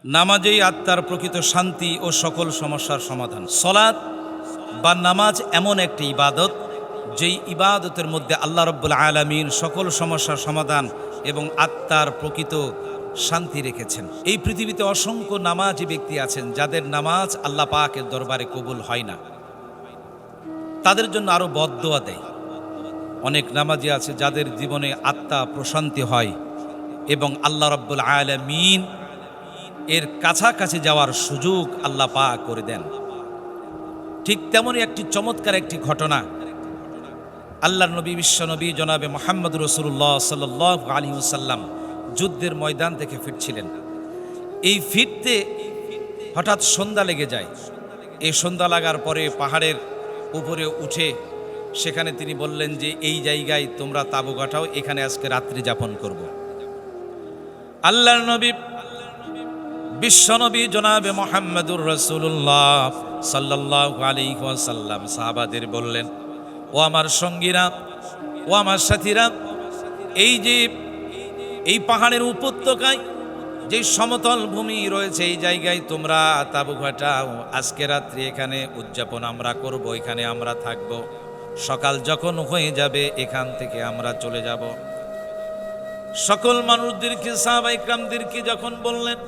নামাজেই আত্মার প্রকৃত শান্তি ও সকল সমস্যার সমাধান। সালাত বা নামাজ এমন একটি ইবাদত, যেই ইবাদতের মধ্যে আল্লাহ রাব্বুল আলামিন সকল সমস্যার সমাধান এবং আত্মার প্রকৃত শান্তি রেখেছেন। এই পৃথিবীতে অসংখ্য নামাজি ব্যক্তি আছেন যাদের নামাজ আল্লাহ পাকের দরবারে কবুল হয় না, তাদের জন্য আরও বদদোয়া দেয়। অনেক নামাজি আছে যাদের জীবনে আত্মা প্রশান্তি হয় এবং আল্লাহ রাব্বুল আলামিন এর কাছাকাছি যাওয়ার সুযোগ আল্লাহ পাক করে দেন। ঠিক তেমনই একটি চমৎকার একটি ঘটনা আল্লাহর নবী বিশ্বনবী জনাবে মুহাম্মদ রাসূলুল্লাহ সাল্লাল্লাহু আলাইহি ওয়াসাল্লাম যুদ্ধের ময়দান থেকে ফিরছিলেন। এই ফিরতে হঠাৎ সন্ধ্যা লেগে যায়। এই সন্ধ্যা লাগার পরে পাহাড়ের উপরে উঠে সেখানে তিনি বললেন যে এই জায়গায় তোমরা তাঁবু গাঁথাও, এখানে আজকে রাত্রি যাপন করব। আল্লাহর নবী বিশ্বনবী জনাবে মুহাম্মদুর রাসূলুল্লাহ সাল্লাল্লাহু আলাইহি ওয়াসাল্লাম সাহাবাদের বললেন, ও আমার সঙ্গীরা, ও আমার সাথীরা, এই যে এই পাহাড়ের উপত্যকায় যে সমতল ভূমি রয়েছে এই জায়গায় তোমরা তাঁবু গাঁথাও, আজকে রাত্রি এখানে উদযাপন আমরা করব, এখানে আমরা থাকব। সকাল যখন হয়ে যাবে এখান থেকে আমরা চলে যাব। সকল মানুষদেরকে সাহাবায়ে কেরামদেরকে যখন বললেন,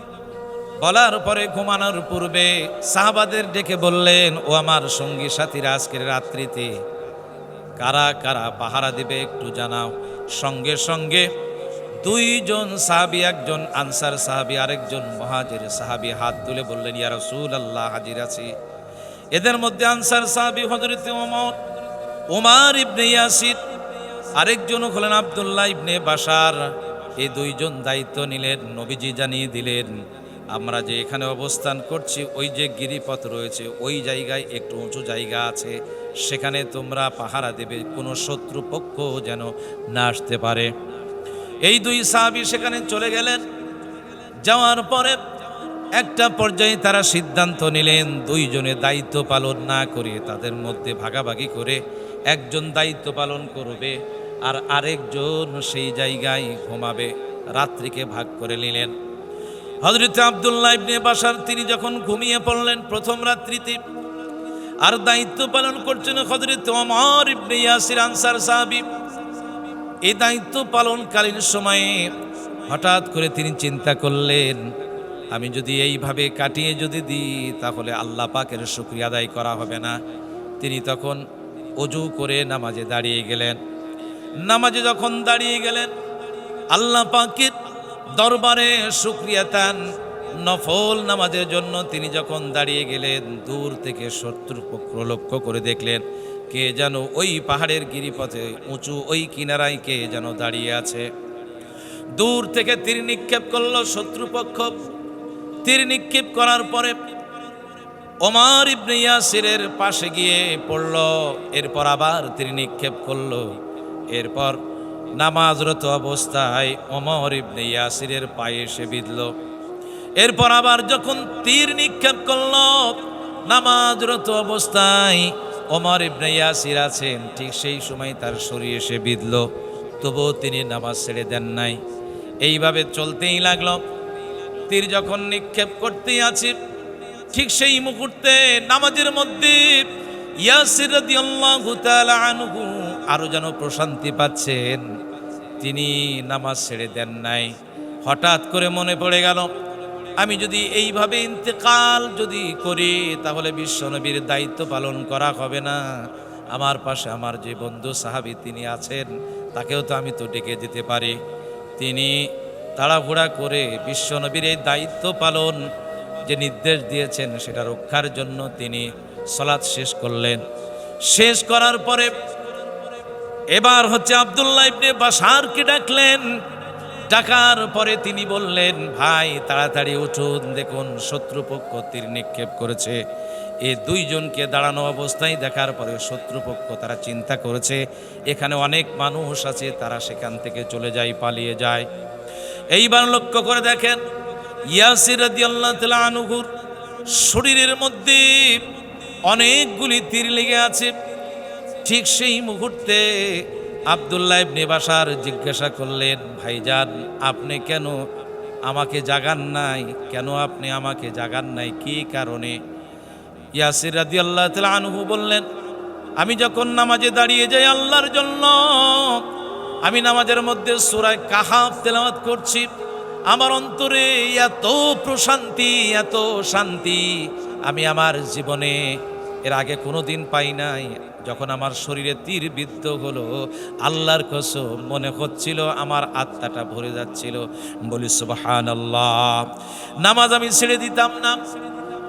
বলার পরে ঘুমানোর পূর্বে সাহাবাদের ডেকে বললেন, ও আমার সঙ্গী সাথীরা, আজকের রাত্রিতে কারা কারা পাহারা দিবে একটু জানাও। সঙ্গে সঙ্গে দুইজন সাহাবী, একজন আনসার সাহাবী আরেকজন মুহাজির সাহাবী হাত তুলে বললেন, ইয়া রাসূলুল্লাহ, হাজির আছি। এদের মধ্যে আনসার সাহাবী হযরত ওমর ইবনে ইয়াসির, আরেকজন হলেন আব্দুল্লাহ ইবনে বাশার। এই দুইজন দায়িত্ব নিলেন। নবীজি জানিয়ে দিলেন, আমরা যে এখানে অবস্থান করছি ওই যে গিরিপথ রয়েছে ওই জায়গায় একটু উঁচু জায়গা আছে, সেখানে তোমরা পাহারা দেবে, কোনো শত্রুপক্ষ যেন না আসতে পারে। এই দুই সাহাবী সেখানে চলে গেলেন। যাওয়ার পরে একটা পর্যায়ে তারা সিদ্ধান্ত নিলেন, দুইজনে দায়িত্ব পালন না করে তাদের মধ্যে ভাগাভাগি করে একজন দায়িত্ব পালন করবে আর আরেকজন সেই জায়গায় ঘুমাবে। রাত্রিকে ভাগ করে নিলেন। হযরত আব্দুল্লাহ ইবনে বাশার তিনি যখন ঘুমিয়ে পড়লেন প্রথম রাত্রিতে, আর দায়িত্ব পালন করছেন হযরত ওমর ইবনে ইয়াসির আনসার সাহাবী। এই দায়িত্ব পালনকালীন সময়ে হঠাৎ করে তিনি চিন্তা করলেন, আমি যদি এইভাবে কাটিয়ে যদি দিই তাহলে আল্লাহ পাকের শুকরিয়া আদায় করা হবে না। তিনি তখন ওযু করে নামাজে দাঁড়িয়ে গেলেন। নামাজে যখন দাঁড়িয়ে গেলেন, আল্লাহ পাকের দরবারে শুকরিয়া তান নফল নামাজের জন্য তিনি যখন দাঁড়িয়ে গেলেন, দূর থেকে শত্রুপক্ষ লক্ষ্য করে দেখলেন কে যেন ওই পাহাড়ের গিরিপথে উঁচু ওই কিনারায় কে যেন দাঁড়িয়ে আছে। দূর থেকে তীর নিক্ষেপ করলো শত্রুপক্ষ। তীর নিক্ষেপ করার পরে ওমর ইবনে ইয়াসিরের পাশে গিয়ে পড়ল। এরপর আবার তীর নিক্ষেপ করলো। এরপর নামাজরত অবস্থায় ওমর ইবনে ইয়াসিরের পায়ে এসে বিঁধল। এরপর আবার যখন তীর নিক্ষেপ করল, নামাজরত অবস্থায় ওমর ইবনে ইয়াসির আছেন, ঠিক সেই সময় তার শরীরে এসে বিঁধল। তবুও তিনি নামাজ ছেড়ে দেন নাই। এইভাবে চলতেই লাগলো। তীর যখন নিক্ষেপ করতেই আছে, ঠিক সেই মুহূর্তে নামাজের মধ্যে ইয়াসির রাদিয়াল্লাহু তাআলা আনহু আরো যেন প্রশান্তি পাচ্ছেন, তিনি নামাজ ছেড়ে দেন নাই। হঠাৎ করে মনে পড়ে গেল, আমি যদি এইভাবে ইন্তেকাল যদি করি তাহলে বিশ্বনবীর দায়িত্ব পালন করা হবে না। আমার পাশে আমার যে বন্ধু সাহাবী তিনি আছেন, তাকেও তো আমি তো ডেকে দিতে পারি। তিনি তাড়াহুড়া করে বিশ্বনবীর এই দায়িত্ব পালন যে নির্দেশ দিয়েছেন সেটা রক্ষার জন্য তিনি সালাত শেষ করলেন। শেষ করার পরে এবার হচ্ছে আব্দুল্লাহ ইবনে বাশারকে ডাকলেন। ডাকার পরে তিনি বললেন, ভাই তাড়াতাড়ি উঠুন, দেখুন শত্রুপক্ষ তীর নিক্ষেপ করেছে। এই দুইজনকে দাঁড়ানো অবস্থায় দেখার পরে শত্রুপক্ষ তারা চিন্তা করেছে এখানে অনেক মানুষ আছে, তারা সেখান থেকে চলে যায়, পালিয়ে যায়। এইবার লক্ষ্য করে দেখেন ইয়াসির রাদিয়াল্লাহু তাআলা আনহুর শরীরের মধ্যে অনেকগুলি তীর লেগে আছে। ঠিক সেই মুহূর্তে আব্দুল্লাহ ইবনে বাশার জিজ্ঞাসা করলেন, ভাইজান আপনি কেন আমাকে জাগান নাই, কেন আপনি আমাকে জাগান নাই, কী কারণে? ইয়াসির রাদিয়াল্লাহু তাআলা আনহু বললেন, আমি যখন নামাজে দাঁড়িয়ে যাই আল্লাহর জন্য, আমি নামাজের মধ্যে সূরা কাহাফ তেলাওয়াত করছি, আমার অন্তরে এত প্রশান্তি, এত শান্তি আমি আমার জীবনে এর আগে কোনোদিন পাই নাই। যখন আমার শরীরে তীর বিদ্ধ হলো, আল্লাহর কসম মনে হচ্ছিল আমার আত্মাটা ভরে যাচ্ছিল। বলি সুবহানাল্লাহ। নামাজ আমি ছেড়ে দিতাম না,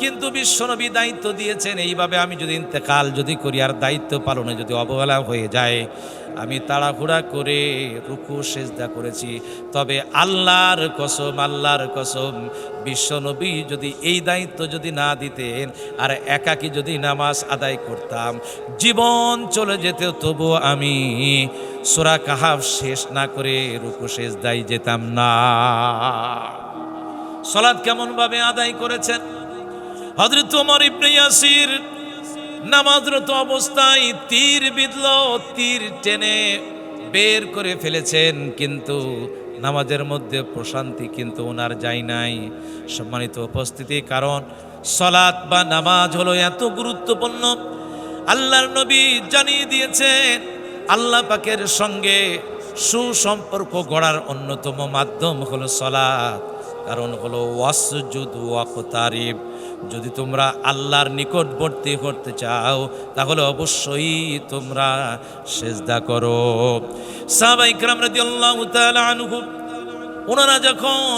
কিন্তু বিশ্বনবী দায়িত্ব দিয়েছেন, এইভাবে আমি যদি ইন্তেকাল যদি করি আর দায়িত্ব পালনে যদি অবহেলা হয়ে যায়, আমি তাড়াহুড়া করে রুকু সেজদা করেছি। তবে আল্লাহর কসম বিশ্বনবী যদি এই দায়িত্ব যদি না দিতেন আর একাকী যদি নামাজ আদায় করতাম, জীবন চলে যেত, তবু আমি সূরা কাহাফ শেষ না করে রুকু সেজদায় যেতাম না। সালাত কেমন ভাবে আদায় করেছেন হযরত ওমর ইবনে ইয়াসির? নামাজরত অবস্থায় তীর বিঁধল, তীর টেনে বের করে ফেলেছেন, কিন্তু নামাজের মধ্যে প্রশান্তি কিন্তু ওনার যায় নাই। সম্মানিত উপস্থিতি, কারণ সালাত বা নামাজ হলো এত গুরুত্বপূর্ণ। আল্লাহর নবী জানিয়ে দিয়েছেন, আল্লাহ পাকের সঙ্গে সুসম্পর্ক গড়ার অন্যতম মাধ্যম হলো সালাত। কারণ হলো ওয়াসজুদ ওয়াকতারিব, যদি তোমরা আল্লাহর নিকটবর্তী করতে চাও তাহলে অবশ্যই তোমরা সেজদা করো। সাহাবায়ে কেরাম রাদিয়াল্লাহু তাআলা আনহুম ওনারা যখন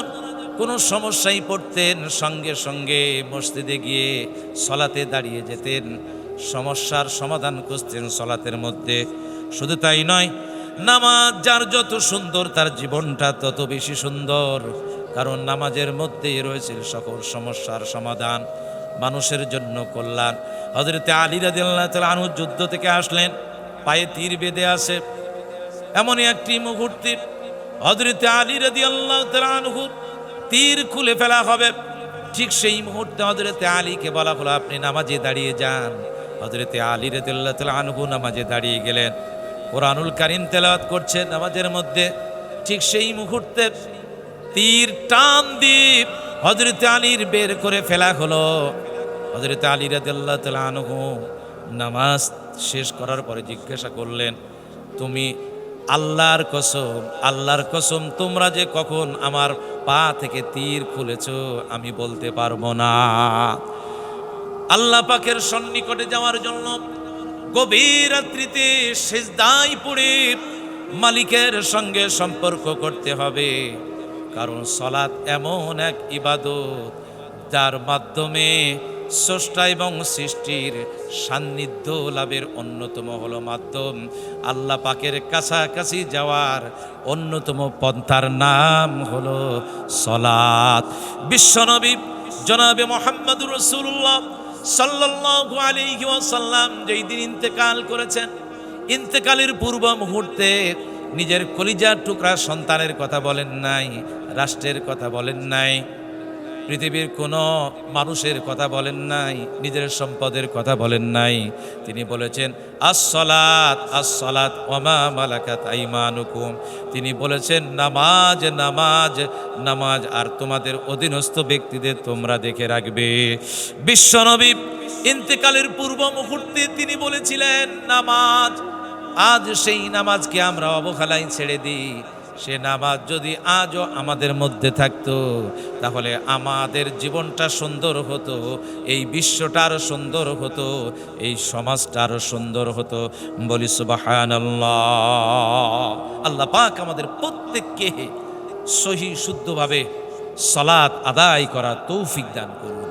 কোনো সমস্যায় পড়তেন, সঙ্গে সঙ্গে মসজিদে গিয়ে সলাতে দাঁড়িয়ে যেতেন, সমস্যার সমাধান খুঁজতেন সলাতের মধ্যে। শুধু তাই নয়, নামাজ যার যত সুন্দর তার জীবনটা তত বেশি সুন্দর, কারণ নামাজের মধ্যেই রয়েছে সকল সমস্যার সমাধান, মানুষের জন্য কল্যাণ। হযরতে আলী রাদিয়াল্লাহু তাআলা আনহু যুদ্ধ থেকে আসলেন, পায়ে তীর বেঁধে আছে। এমনই একটি মুহূর্তে হযরতে আলী রাদিয়াল্লাহু তাআলা আনহু তীর খুলে ফেলা হবে, ঠিক সেই মুহূর্তে হযরতে আলীকে বলা হলো, আপনি নামাজে দাঁড়িয়ে যান। হযরতে আলী রাদিয়াল্লাহু তাআলা আনহু নামাজে দাঁড়িয়ে গেলেন, কোরআনুল কারীম তেলাওয়াত করছেন নামাজের মধ্যে। ঠিক সেই মুহূর্তে তীর টান দিয়ে হযরতে আলীর বের করে ফেলা হলো। হযরতে আলী রাদিয়াল্লাহু তাআলা আনহু নামাজ শেষ করার পরে জিজ্ঞাসা করলেন, তুমি আল্লাহর কসম তোমরা যে কখন আমার পা থেকে তীর খুলেছো আমি বলতে পারবো না। আল্লাহ পাকের সন্নিকটে যাওয়ার জন্য গভীর রাত্রিতে সিজদায় পড়ে মালিকের সঙ্গে সম্পর্ক করতে হবে, কারণ সালাত এমন এক ইবাদত যার মাধ্যমে স্রষ্টা এবং সৃষ্টির সান্নিধ্য লাভের অন্যতম হলো মাধ্যম। আল্লাহ পাকের কাছাকাছি যাওয়ার অন্যতম পন্থার নাম হলো সালাত। বিশ্বনবী জনাবে মুহাম্মদুর রাসূলুল্লাহ সাল্লাল্লাহু আলাইহি ওয়াসাল্লাম যেই দিন ইন্তেকাল করেছেন, ইন্তেকালের পূর্ব মুহূর্তে নিজের কলিজার টুকরা সন্তানের কথা বলেন নাই, রাষ্ট্রের কথা বলেন নাই, পৃথিবীর কোনো মানুষের কথা বলেন নাই, নিজের সম্পদের কথা বলেন নাই। তিনি বলেছেন আসসালাত আসসালাত ওয়া মা মালাকাত আইমানুকুম। তিনি বলেছেন নামাজ নামাজ নামাজ, আর তোমাদের অধীনস্থ ব্যক্তিদের তোমরা দেখে রাখবে। বিশ্বনবী ইন্তেকালের পূর্ব মুহূর্তে তিনি বলেছিলেন নামাজ। আজ সেই নামাজকে আমরা অবহেলায় ছেড়ে দিই। সে নামাজ যদি আজও আমাদের মধ্যে থাকতো তাহলে আমাদের জীবনটা সুন্দর হতো, এই বিশ্বটা আরো সুন্দর হতো, এই সমাজটা আরো সুন্দর হতো। বলি সুবহানাল্লাহ। আল্লাহ পাক আমাদের প্রত্যেককে সহি শুদ্ধভাবে সালাত আদায় করা তৌফিক দান করুন।